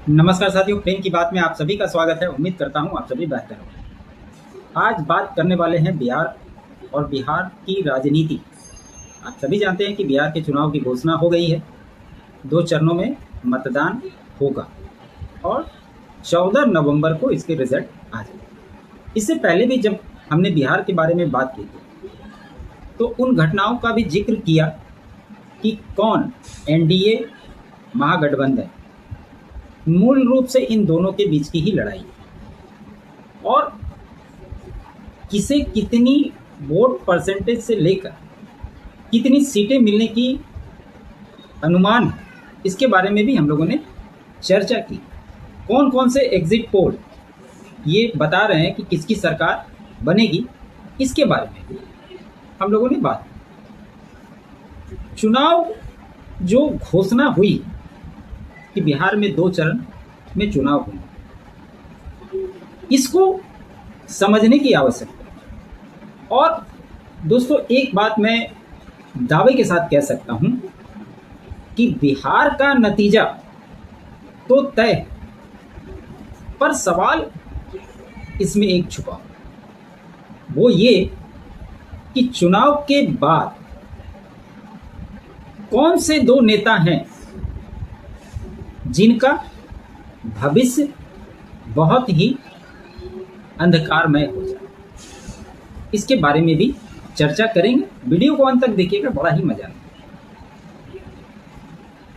नमस्कार साथियों, प्रेम की बात में आप सभी का स्वागत है। उम्मीद करता हूं आप सभी बेहतर हो। आज बात करने वाले हैं बिहार और बिहार की राजनीति। आप सभी जानते हैं कि बिहार के चुनाव की घोषणा हो गई है। 2 चरणों में मतदान होगा और 14 नवंबर को इसके रिजल्ट आ जाएंगे। इससे पहले भी जब हमने बिहार के बारे में बात की थी तो उन घटनाओं का भी जिक्र किया कि कौन एनडीए महागठबंधन, मूल रूप से इन दोनों के बीच की ही लड़ाई है और किसे कितनी वोट परसेंटेज से लेकर कितनी सीटें मिलने की अनुमान है, इसके बारे में भी हम लोगों ने चर्चा की। कौन कौन से एग्जिट पोल ये बता रहे हैं कि किसकी सरकार बनेगी, इसके बारे में भी हम लोगों ने बात की। चुनाव जो घोषणा हुई कि बिहार में 2 चरण में चुनाव होंगे, इसको समझने की आवश्यकता है। और दोस्तों, एक बात मैं दावे के साथ कह सकता हूं कि बिहार का नतीजा तो तय है, पर सवाल इसमें एक छुपा, वो ये कि चुनाव के बाद कौन से 2 नेता हैं जिनका भविष्य बहुत ही अंधकारमय हो जाए। इसके बारे में भी चर्चा करेंगे। वीडियो को अंत तक देखिएगा, बड़ा ही मजा आएगा।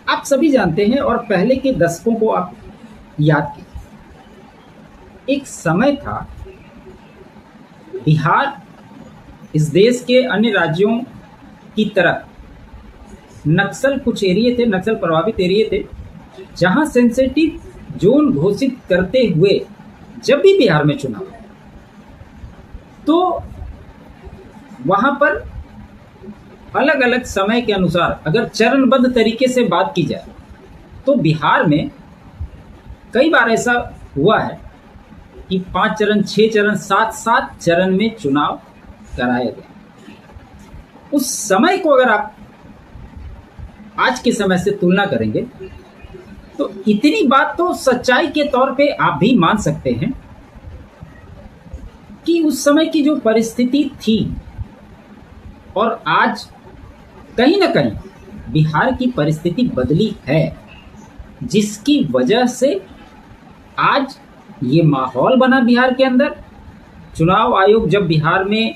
आप सभी जानते हैं और पहले के दशकों को आप याद कीजिए। एक समय था बिहार इस देश के अन्य राज्यों की तरह नक्सल कुछ एरिए थे, नक्सल प्रभावित एरिए थे, जहां सेंसिटिव जोन घोषित करते हुए जब भी बिहार में चुनाव तो वहां पर अलग अलग समय के अनुसार अगर चरणबद्ध तरीके से बात की जाए तो बिहार में कई बार ऐसा हुआ है कि 5 चरण, 6 चरण, 7 चरण में चुनाव कराया गया। उस समय को अगर आप आज के समय से तुलना करेंगे तो इतनी बात तो सच्चाई के तौर पे आप भी मान सकते हैं कि उस समय की जो परिस्थिति थी और आज कहीं ना कहीं बिहार की परिस्थिति बदली है, जिसकी वजह से आज ये माहौल बना बिहार के अंदर। चुनाव आयोग जब बिहार में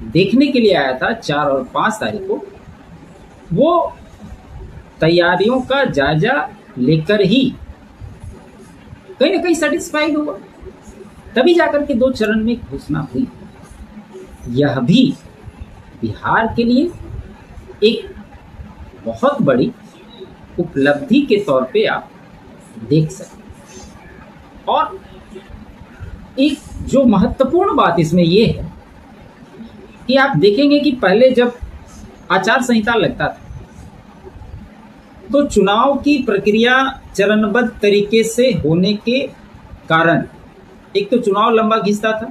देखने के लिए आया था 4 और 5 तारीख को, वो तैयारियों का जायजा लेकर ही कहीं ना कहीं सेटिस्फाइड हुआ, तभी जाकर के 2 चरण में घोषणा हुई। यह भी बिहार के लिए एक बहुत बड़ी उपलब्धि के तौर पे आप देख सकते। और एक जो महत्वपूर्ण बात इसमें यह है कि आप देखेंगे कि पहले जब आचार संहिता लगता था तो चुनाव की प्रक्रिया चरणबद्ध तरीके से होने के कारण एक तो चुनाव लंबा खिंचता था,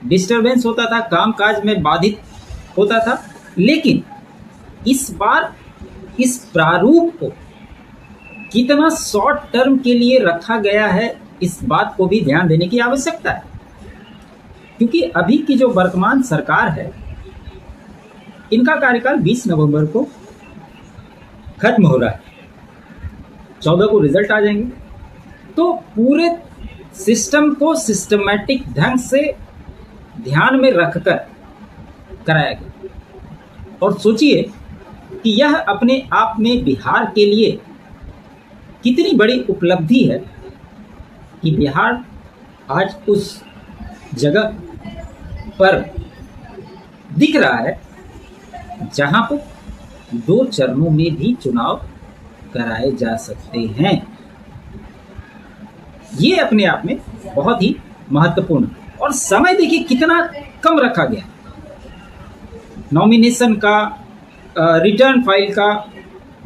डिस्टरबेंस होता था, कामकाज में बाधित होता था। लेकिन इस बार इस प्रारूप को कितना शॉर्ट टर्म के लिए रखा गया है, इस बात को भी ध्यान देने की आवश्यकता है। क्योंकि अभी की जो वर्तमान सरकार है, इनका कार्यकाल 20 नवंबर को खत्म हो रहा है, 14 को रिजल्ट आ जाएंगे। तो पूरे सिस्टम को सिस्टमैटिक ढंग से ध्यान में रखकर कराया गया। और सोचिए कि यह अपने आप में बिहार के लिए कितनी बड़ी उपलब्धि है कि बिहार आज उस जगह पर दिख रहा है जहां पर 2 चरणों में भी चुनाव कराए जा सकते हैं। ये अपने आप में बहुत ही महत्वपूर्ण। और समय देखिए कितना कम रखा गया, नॉमिनेशन का, रिटर्न फाइल का,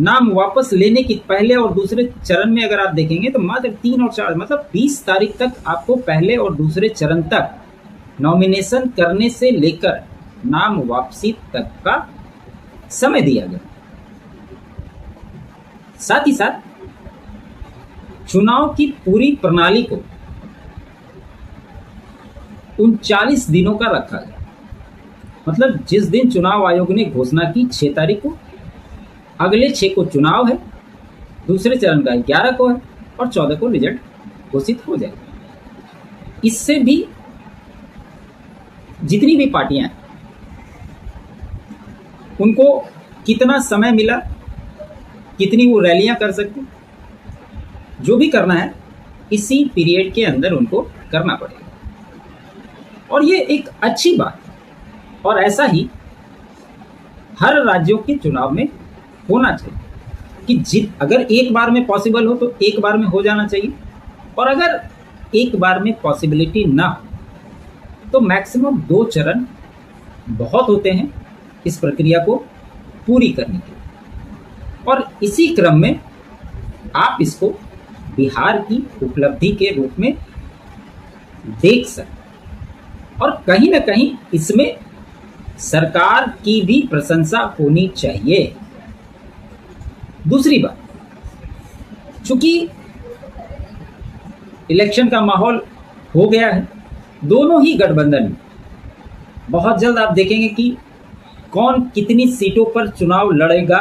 नाम वापस लेने की पहले और दूसरे चरण में अगर आप देखेंगे तो मात्र 3 और 4 मतलब 20 तारीख तक आपको पहले और दूसरे चरण तक नॉमिनेशन करने से लेकर नाम वापसी तक का समय दिया गया। साथ ही साथ चुनाव की पूरी प्रणाली को 39 दिनों का रखा गया। मतलब जिस दिन चुनाव आयोग ने घोषणा की 6 तारीख को, अगले 6 को चुनाव है, दूसरे चरण का 11 को है और 14 को रिजल्ट घोषित हो जाएगा। इससे भी जितनी भी पार्टियां हैं उनको कितना समय मिला, कितनी वो रैलियां कर सकते, जो भी करना है इसी पीरियड के अंदर उनको करना पड़ेगा। और ये एक अच्छी बात है और ऐसा ही हर राज्यों के चुनाव में होना चाहिए कि अगर एक बार में पॉसिबल हो तो एक बार में हो जाना चाहिए, और अगर एक बार में पॉसिबिलिटी ना हो तो मैक्सिमम 2 चरण बहुत होते हैं इस प्रक्रिया को पूरी करने के लिए। और इसी क्रम में आप इसको बिहार की उपलब्धि के रूप में देख सकते, और कहीं ना कहीं इसमें सरकार की भी प्रशंसा होनी चाहिए। दूसरी बात, चूंकि इलेक्शन का माहौल हो गया है दोनों ही गठबंधन में, बहुत जल्द आप देखेंगे कि कौन कितनी सीटों पर चुनाव लड़ेगा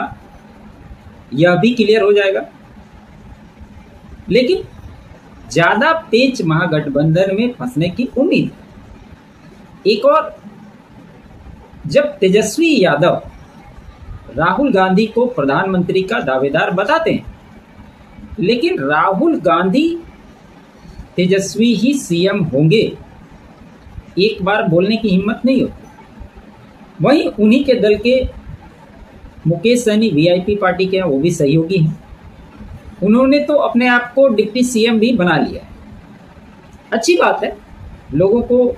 यह भी क्लियर हो जाएगा। लेकिन ज्यादा पेच महागठबंधन में फंसने की उम्मीद है। एक और, जब तेजस्वी यादव राहुल गांधी को प्रधानमंत्री का दावेदार बताते हैं, लेकिन राहुल गांधी तेजस्वी ही सीएम होंगे एक बार बोलने की हिम्मत नहीं होती। वहीं उन्हीं के दल के मुकेश सहनी वीआईपी पार्टी के हैं, वो भी सहयोगी हैं, उन्होंने तो अपने आप को डिप्टी सीएम भी बना लिया है। अच्छी बात है, लोगों को,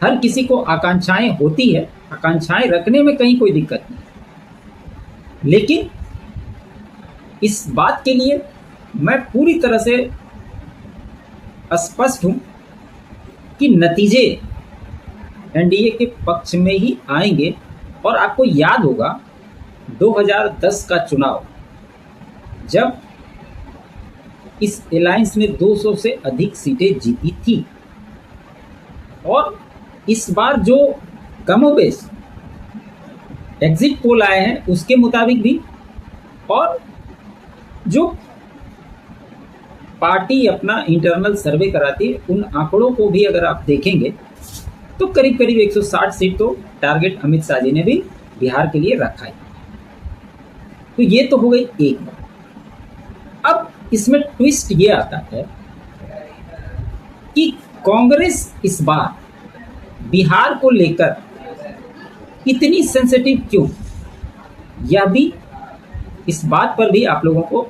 हर किसी को आकांक्षाएं होती है, आकांक्षाएं रखने में कहीं कोई दिक्कत नहीं, लेकिन इस बात के लिए मैं पूरी तरह से स्पष्ट हूं कि नतीजे एनडीए के पक्ष में ही आएंगे। और आपको याद होगा 2010 का चुनाव, जब इस अलायंस ने 200 से अधिक सीटें जीती थी, और इस बार जो कमोबेश एग्जिट पोल आए हैं उसके मुताबिक भी, और जो पार्टी अपना इंटरनल सर्वे कराती है उन आंकड़ों को भी अगर आप देखेंगे तो करीब करीब 160 सीट तो टारगेट अमित शाह जी ने भी बिहार के लिए रखा है। तो ये तो हो गई एक बात। अब इसमें ट्विस्ट ये आता है कि कांग्रेस इस बार बिहार को लेकर इतनी सेंसिटिव क्यों, यह भी, इस बात पर भी आप लोगों को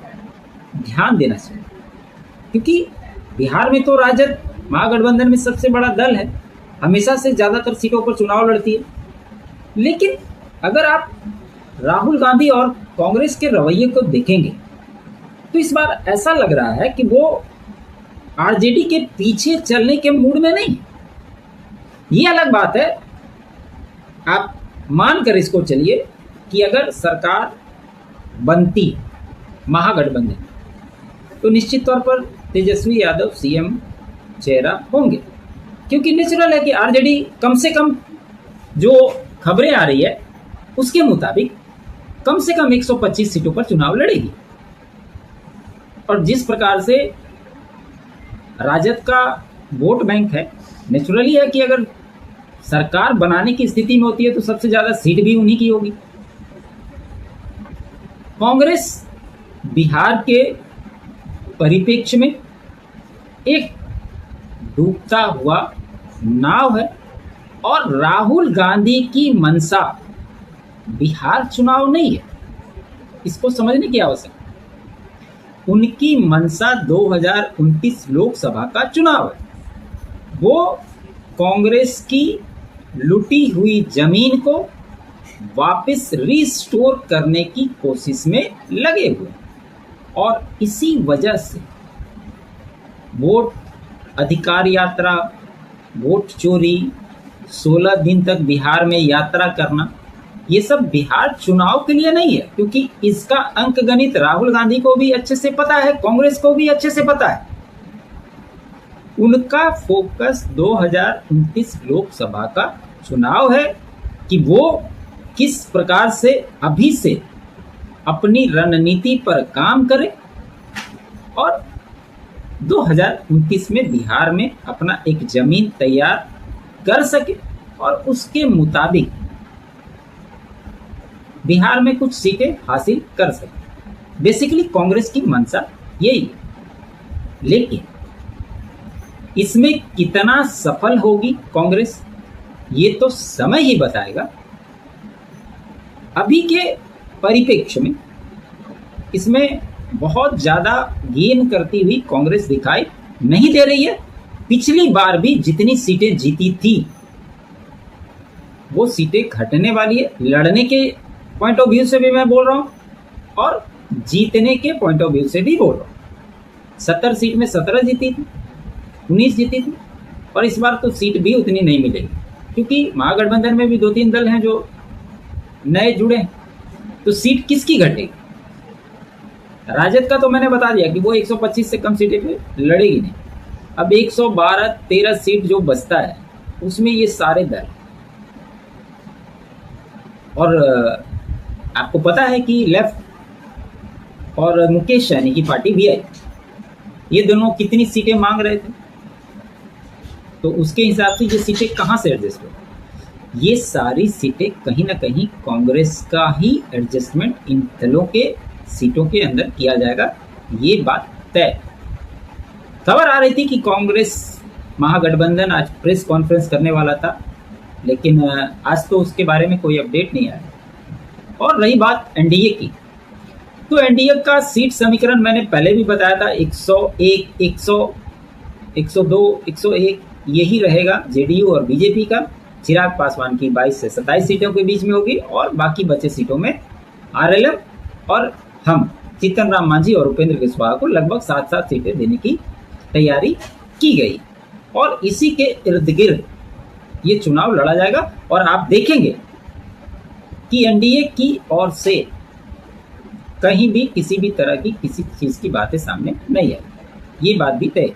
ध्यान देना चाहिए, क्योंकि बिहार में तो राजद महागठबंधन में सबसे बड़ा दल है, हमेशा से ज़्यादातर सीटों पर चुनाव लड़ती है। लेकिन अगर आप राहुल गांधी और कांग्रेस के रवैये को देखेंगे तो इस बार ऐसा लग रहा है कि वो आरजेडी के पीछे चलने के मूड में नहीं। ये अलग बात है, आप मानकर इसको चलिए कि अगर सरकार बनती महागठबंधन तो निश्चित तौर पर तेजस्वी यादव सीएम चेहरा होंगे, क्योंकि नेचुरल है कि आरजेडी कम से कम जो खबरें आ रही है उसके मुताबिक कम से कम 125 सीटों पर चुनाव लड़ेगी। और जिस प्रकार से राजद का वोट बैंक है, नेचुरली है कि अगर सरकार बनाने की स्थिति में होती है तो सबसे ज्यादा सीट भी उन्हीं की होगी। कांग्रेस बिहार के परिप्रेक्ष्य में एक डूबता हुआ नाव है, और राहुल गांधी की मंशा बिहार चुनाव नहीं है, इसको समझने की आवश्यकता। उनकी मंशा 2029 लोकसभा का चुनाव है। वो कांग्रेस की लूटी हुई जमीन को वापस रिस्टोर करने की कोशिश में लगे हुए, और इसी वजह से वोट अधिकार यात्रा, वोट चोरी, 16 दिन तक बिहार में यात्रा करना, ये सब बिहार चुनाव के लिए नहीं है, क्योंकि इसका अंकगणित राहुल गांधी को भी अच्छे से पता है, कांग्रेस को भी अच्छे से पता है। उनका फोकस 2029 लोकसभा का चुनाव है कि वो किस प्रकार से अभी से अपनी रणनीति पर काम करे और 2029 में बिहार में अपना एक जमीन तैयार कर सके और उसके मुताबिक बिहार में कुछ सीटें हासिल कर सके। बेसिकली कांग्रेस की मंशा यही है, लेकिन इसमें कितना सफल होगी कांग्रेस ये तो समय ही बताएगा। अभी के परिप्रेक्ष्य में इसमें बहुत ज्यादा गेन करती हुई कांग्रेस दिखाई नहीं दे रही है। पिछली बार भी जितनी सीटें जीती थी वो सीटें घटने वाली है। लड़ने के पॉइंट ऑफ व्यू से भी मैं बोल रहा हूं और जीतने के पॉइंट ऑफ व्यू से भी बोल रहा हूं। 70 सीट में 17 जीती थी, 19 जीती थी, और इस बार तो सीट भी उतनी नहीं मिलेगी, क्योंकि महागठबंधन में भी 2-3 दल हैं जो नए जुड़े हैं। तो सीट किसकी घटेगी? राजद का तो मैंने बता दिया कि वो 125 से कम सीटें पे लड़ेगी नहीं। अब 112-13 सीट जो बचता है उसमें ये सारे दल, और आपको पता है कि लेफ्ट और मुकेश सहनी की पार्टी भी आई, ये दोनों कितनी सीटें मांग रहे थे, तो उसके हिसाब से ये सीटें कहाँ से एडजस्ट हो? ये सारी सीटें कहीं ना कहीं कांग्रेस का ही एडजस्टमेंट इन दलों के सीटों के अंदर किया जाएगा, ये बात तय। खबर आ रही थी कि कांग्रेस महागठबंधन आज प्रेस कॉन्फ्रेंस करने वाला था, लेकिन आज तो उसके बारे में कोई अपडेट नहीं आया। और रही बात एनडीए की, तो एनडीए का सीट समीकरण मैंने पहले भी बताया था, 101, 100, 102, 101 यही रहेगा जेडीयू और बीजेपी का। चिराग पासवान की 22 से 27 सीटों के बीच में होगी और बाकी बचे सीटों में आरएलएम और हम जीतन राम मांझी और उपेंद्र कुशवाहा को लगभग 7-7 सीटें देने की तैयारी की गई, और इसी के इर्द गिर्द ये चुनाव लड़ा जाएगा। और आप देखेंगे कि एनडीए की ओर से कहीं भी किसी भी तरह की किसी चीज की बातें सामने नहीं आई, ये बात भी तय।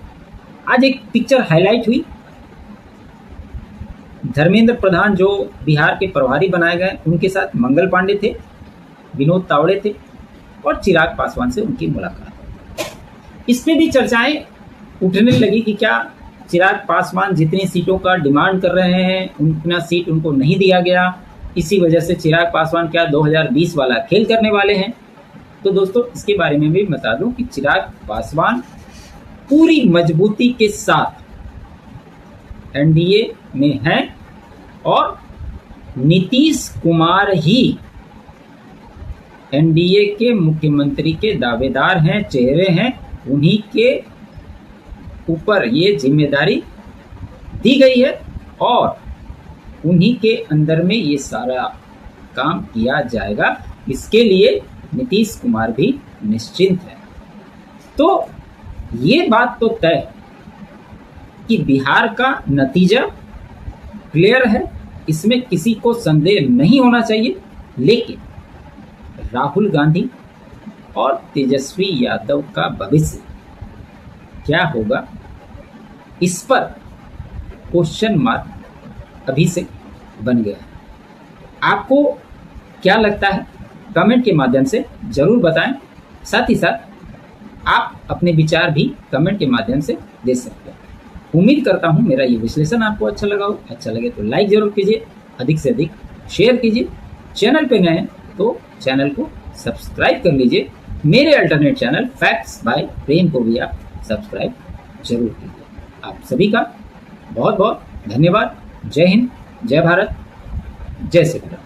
आज एक पिक्चर हाईलाइट हुई, धर्मेंद्र प्रधान जो बिहार के प्रभारी बनाए गए, उनके साथ मंगल पांडे थे, विनोद तावड़े थे, और चिराग पासवान से उनकी मुलाकात। इस पे भी चर्चाएं उठने लगी कि क्या चिराग पासवान जितनी सीटों का डिमांड कर रहे हैं उतना सीट उनको नहीं दिया गया, इसी वजह से चिराग पासवान क्या 2020 वाला खेल करने वाले हैं। तो दोस्तों इसके बारे में भी बता दूं कि चिराग पासवान पूरी मजबूती के साथ एनडीए में हैं और नीतीश कुमार ही एनडीए के मुख्यमंत्री के दावेदार हैं, चेहरे हैं, उन्हीं के ऊपर ये जिम्मेदारी दी गई है और उन्हीं के अंदर में ये सारा काम किया जाएगा। इसके लिए नीतीश कुमार भी निश्चिंत है। तो ये बात तो तय कि बिहार का नतीजा क्लियर है, इसमें किसी को संदेह नहीं होना चाहिए। लेकिन राहुल गांधी और तेजस्वी यादव का भविष्य क्या होगा, इस पर क्वेश्चन मार्क अभी से बन गया है। आपको क्या लगता है कमेंट के माध्यम से जरूर बताएं। साथ ही साथ आप अपने विचार भी कमेंट के माध्यम से दे सकते हैं। उम्मीद करता हूं मेरा ये विश्लेषण आपको अच्छा लगा हो। अच्छा लगे तो लाइक जरूर कीजिए, अधिक से अधिक शेयर कीजिए। चैनल पे नए हैं तो चैनल को सब्सक्राइब कर लीजिए। मेरे अल्टरनेट चैनल फैक्ट्स बाय प्रेम को भी आप सब्सक्राइब जरूर कीजिए। आप सभी का बहुत बहुत धन्यवाद। जय हिंद, जय भारत, जय श्री राम।